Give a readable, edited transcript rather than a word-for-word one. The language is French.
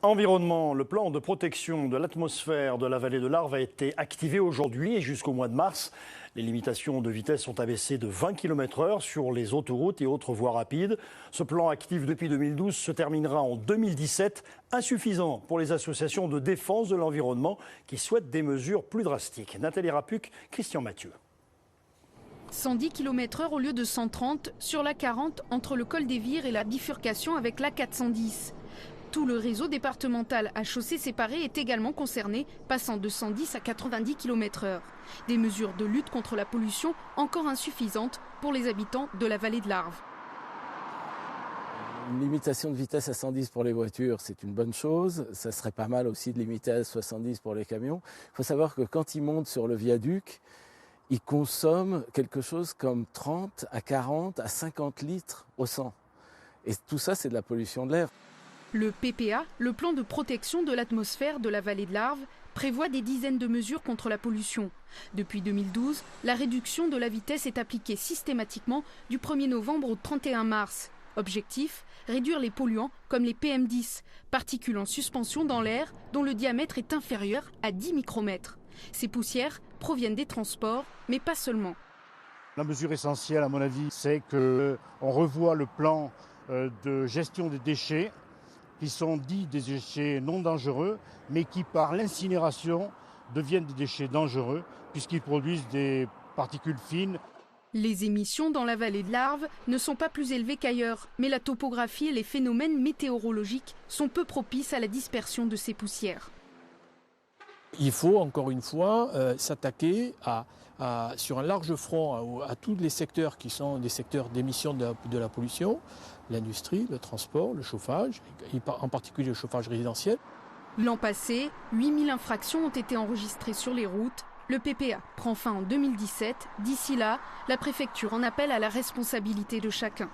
Environnement, le plan de protection de l'atmosphère de la vallée de l'Arve a été activé aujourd'hui et jusqu'au mois de mars. Les limitations de vitesse sont abaissées de 20 km/h sur les autoroutes et autres voies rapides. Ce plan actif depuis 2012 se terminera en 2017, insuffisant pour les associations de défense de l'environnement qui souhaitent des mesures plus drastiques. Nathalie Rapuc, Christian Mathieu. 110 km/h au lieu de 130 sur la 40 entre le col des Vires et la bifurcation avec la 410. Tout le réseau départemental à chaussées séparées est également concerné, passant de 110 à 90 km/h. Des mesures de lutte contre la pollution encore insuffisantes pour les habitants de la vallée de l'Arve. Une limitation de vitesse à 110 pour les voitures, c'est une bonne chose. Ça serait pas mal aussi de limiter à 70 pour les camions. Il faut savoir que quand ils montent sur le viaduc, ils consomment quelque chose comme 30 à 40 à 50 litres au 100. Et tout ça, c'est de la pollution de l'air. Le PPA, le plan de protection de l'atmosphère de la vallée de l'Arve, prévoit des dizaines de mesures contre la pollution. Depuis 2012, la réduction de la vitesse est appliquée systématiquement du 1er novembre au 31 mars. Objectif, réduire les polluants comme les PM10, particules en suspension dans l'air dont le diamètre est inférieur à 10 micromètres. Ces poussières proviennent des transports, mais pas seulement. La mesure essentielle, à mon avis, c'est qu'on revoie le plan de gestion des déchets qui sont dits des déchets non dangereux, mais qui par l'incinération deviennent des déchets dangereux puisqu'ils produisent des particules fines. Les émissions dans la vallée de l'Arve ne sont pas plus élevées qu'ailleurs, mais la topographie et les phénomènes météorologiques sont peu propices à la dispersion de ces poussières. Il faut encore une fois s'attaquer sur un large front à tous les secteurs qui sont des secteurs d'émission de la pollution, l'industrie, le transport, le chauffage, en particulier le chauffage résidentiel. L'an passé, 8000 infractions ont été enregistrées sur les routes. Le PPA prend fin en 2017. D'ici là, la préfecture en appelle à la responsabilité de chacun.